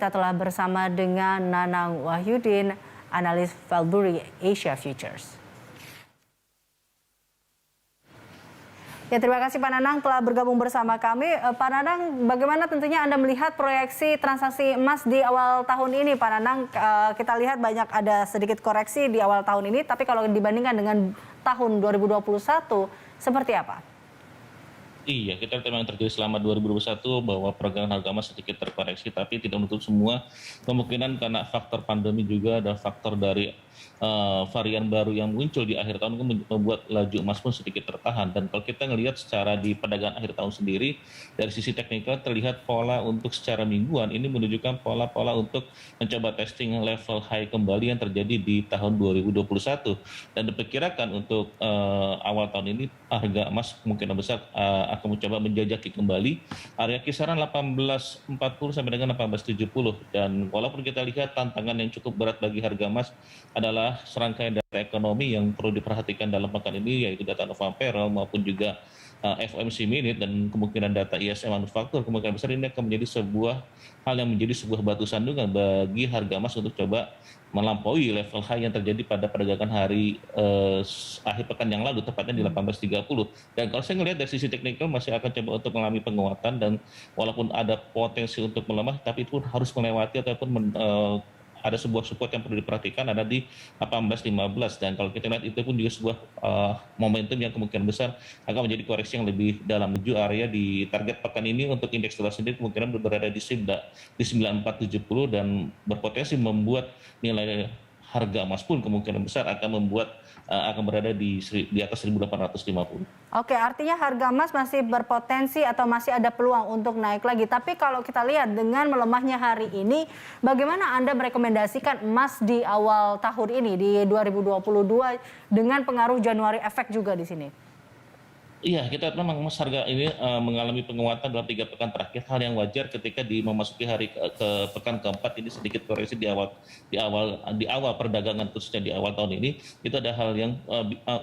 Kita telah bersama dengan Nanang Wahyudin, analis Valbury Asia Futures. Ya, terima kasih Pak Nanang telah bergabung bersama kami. Pak Nanang, bagaimana tentunya Anda melihat proyeksi transaksi emas di awal tahun ini, Pak Nanang? Kita lihat banyak ada sedikit koreksi di awal tahun ini, tapi kalau dibandingkan dengan tahun 2021, seperti apa? Iya, kita memang terjadi selama 2021 bahwa pergerakan harga emas sedikit terkoreksi, tapi tidak menutup semua kemungkinan karena faktor pandemi juga ada faktor dari varian baru yang muncul di akhir tahun membuat laju emas pun sedikit tertahan. Dan kalau kita ngelihat secara di perdagangan akhir tahun sendiri, dari sisi teknikal terlihat pola untuk secara mingguan ini menunjukkan pola-pola untuk mencoba testing level high kembali yang terjadi di tahun 2021. Dan diperkirakan untuk awal tahun ini harga emas kemungkinan besar akan mencoba menjajaki kembali area kisaran 1840 sampai dengan 1870. Dan walaupun kita lihat tantangan yang cukup berat bagi harga emas adalah serangkaian data ekonomi yang perlu diperhatikan dalam pekan ini, yaitu data November maupun juga FOMC minute dan kemungkinan data ISM manufaktur, kemungkinan besar ini akan menjadi sebuah hal yang menjadi sebuah batu sandungan bagi harga emas untuk coba melampaui level high yang terjadi pada perdagangan hari akhir pekan yang lalu, tepatnya di 1830. Dan kalau saya melihat dari sisi teknikal masih akan coba untuk mengalami penguatan, dan walaupun ada potensi untuk melemah, tapi itu harus melewati ataupun ada sebuah support yang perlu diperhatikan ada di 1815. Dan kalau kita lihat itu pun juga sebuah momentum yang kemungkinan besar akan menjadi koreksi yang lebih dalam menuju area di target pekan ini. Untuk indeks dolar sendiri kemungkinan berada di 9470 dan berpotensi membuat nilai harga emas pun kemungkinan besar akan berada di atas 1850. Oke, artinya harga emas masih berpotensi atau masih ada peluang untuk naik lagi. Tapi kalau kita lihat dengan melemahnya hari ini, bagaimana Anda merekomendasikan emas di awal tahun ini di 2022 dengan pengaruh Januari efek juga di sini? Iya, kita memang emas harga ini mengalami penguatan dalam 3 pekan terakhir. Hal yang wajar ketika memasuki hari ke pekan keempat ini sedikit koreksi di awal perdagangan, khususnya di awal tahun ini itu ada hal yang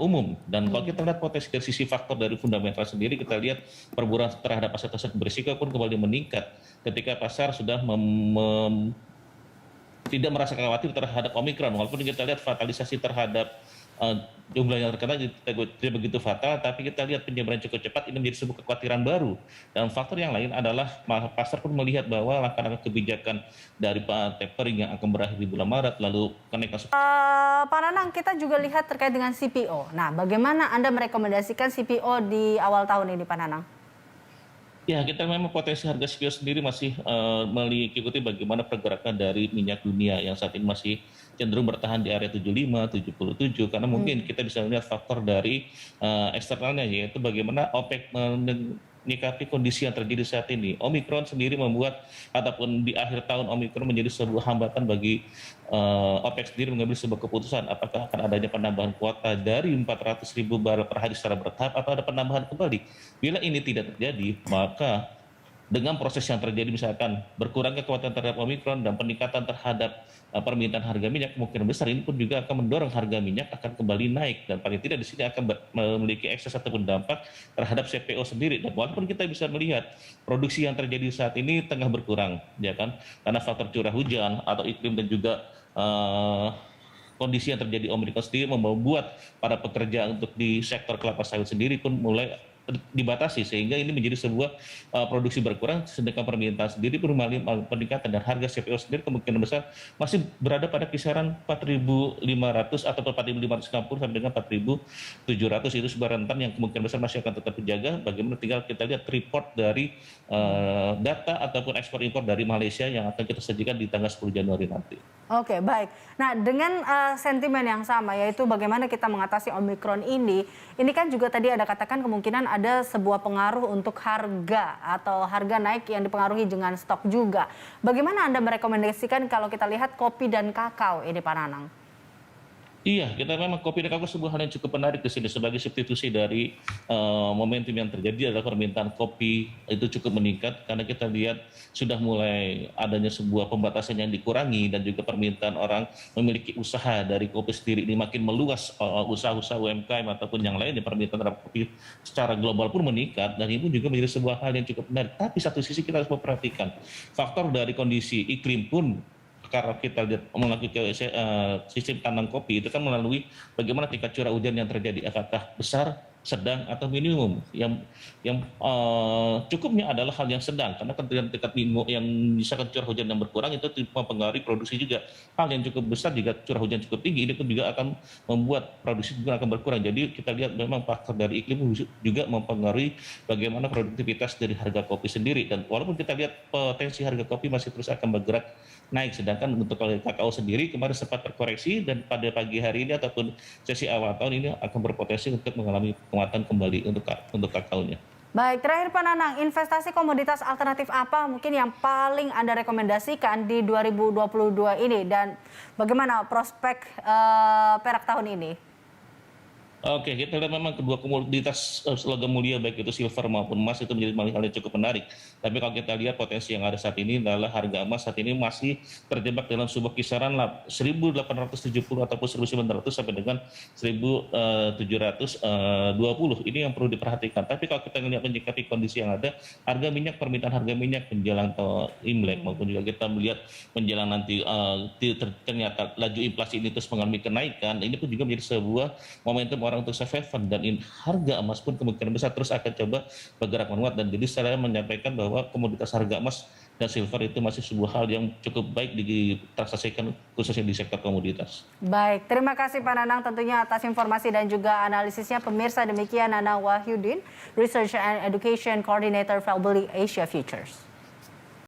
umum. Dan kalau kita lihat potensi dari sisi faktor dari fundamental sendiri, kita lihat perburuan terhadap aset-aset berisiko pun kembali meningkat ketika pasar sudah tidak merasa khawatir terhadap Omikron. Walaupun kita lihat fatalisasi terhadap jumlah yang terkena tidak begitu fatal, tapi kita lihat penyebaran cukup cepat ini menjadi sebuah kekhawatiran baru. Dan faktor yang lain adalah pasar pun melihat bahwa langkah-langkah kebijakan dari Pak tapering yang akan berakhir di bulan Maret, lalu kenaikan. Pak Nanang, kita juga lihat terkait dengan CPO. Nah, bagaimana Anda merekomendasikan CPO di awal tahun ini, Pak Nanang? Ya, kita memang potensi harga CPO sendiri masih mengikuti bagaimana pergerakan dari minyak dunia yang saat ini masih cenderung bertahan di area 75, 77, karena mungkin kita bisa melihat faktor dari eksternalnya, yaitu bagaimana OPEC menyikapi kondisi yang terjadi saat ini. Omikron sendiri membuat ataupun di akhir tahun Omikron menjadi sebuah hambatan bagi OPEC sendiri mengambil sebuah keputusan apakah akan adanya penambahan kuota dari 400.000 barel per hari secara bertahap atau ada penambahan kembali. Bila ini tidak terjadi, maka dengan proses yang terjadi misalkan berkurangnya kekuatan terhadap Omikron dan peningkatan terhadap permintaan harga minyak, kemungkinan besar ini pun juga akan mendorong harga minyak akan kembali naik, dan paling tidak di sini akan memiliki ekses ataupun dampak terhadap CPO sendiri. Dan walaupun kita bisa melihat produksi yang terjadi saat ini tengah berkurang, ya kan, karena faktor curah hujan atau iklim dan juga kondisi yang terjadi Omikron sendiri membuat para pekerja untuk di sektor kelapa sawit sendiri pun mulai dibatasi, sehingga ini menjadi sebuah produksi berkurang, sedangkan permintaan sendiri pun mengalami peningkatan, dan harga CPO sendiri kemungkinan besar masih berada pada kisaran 4.500 atau 4.550 sampai dengan 4.700. Itu sebuah rentan yang kemungkinan besar masih akan tetap dijaga. Bagaimana tinggal kita lihat report dari data ataupun ekspor impor dari Malaysia yang akan kita sajikan di tanggal 10 Januari nanti. Oke, baik. Nah, dengan sentimen yang sama, yaitu bagaimana kita mengatasi Omikron ini kan juga tadi ada katakan kemungkinan ada sebuah pengaruh untuk harga atau harga naik yang dipengaruhi dengan stok juga. Bagaimana Anda merekomendasikan kalau kita lihat kopi dan kakao ini, Pak Nanang? Iya, kita memang kopi dan kakao sebuah hal yang cukup menarik di sini sebagai substitusi dari momentum yang terjadi adalah permintaan kopi itu cukup meningkat karena kita lihat sudah mulai adanya sebuah pembatasan yang dikurangi dan juga permintaan orang memiliki usaha dari kopi sendiri ini makin meluas, usaha-usaha UMKM ataupun yang lain, permintaan terhadap kopi secara global pun meningkat dan itu juga menjadi sebuah hal yang cukup menarik. Tapi satu sisi kita harus memperhatikan faktor dari kondisi iklim pun karena kita lihat melalui sistem tanam kopi itu kan melalui bagaimana tingkat curah hujan yang terjadi, apakah besar, sedang atau minimum. Yang cukupnya adalah hal yang sedang karena kemudian tingkat minimum yang misalkan curah hujan yang berkurang itu mempengaruhi produksi juga. Hal yang cukup besar jika curah hujan cukup tinggi itu pun juga akan membuat produksi juga akan berkurang. Jadi kita lihat memang faktor dari iklim juga mempengaruhi bagaimana produktivitas dari harga kopi sendiri, dan walaupun kita lihat potensi harga kopi masih terus akan bergerak naik, sedangkan untuk kakao sendiri kemarin sempat terkoreksi dan pada pagi hari ini ataupun sesi awal tahun ini akan berpotensi untuk mengalami penguatan kembali untuk kakaonya. Baik, terakhir Pak Nanang, investasi komoditas alternatif apa mungkin yang paling Anda rekomendasikan di 2022 ini dan bagaimana prospek perak tahun ini? Oke, kita lihat memang kedua komoditas logam mulia baik itu silver maupun emas itu menjadi hal yang cukup menarik. Tapi kalau kita lihat potensi yang ada saat ini adalah harga emas saat ini masih terjebak dalam sebuah kisaran 1.870 ataupun 1.900 sampai dengan 1.720. Ini yang perlu diperhatikan. Tapi kalau kita melihat menyikapi kondisi yang ada, harga minyak, permintaan harga minyak menjelang Imlek maupun juga kita melihat menjelang nanti ternyata laju inflasi ini terus mengalami kenaikan, ini pun juga menjadi sebuah momentum orang untuk safe haven, dan harga emas pun kemungkinan besar terus akan coba bergerak menguat. Dan jadi saya menyampaikan bahwa komoditas harga emas dan silver itu masih sebuah hal yang cukup baik ditransaksikan khususnya di sektor komoditas. Baik, terima kasih Pak Nanang tentunya atas informasi dan juga analisisnya. Pemirsa, demikian Nanang Wahyudin, Research and Education Coordinator Valbeli Asia Futures.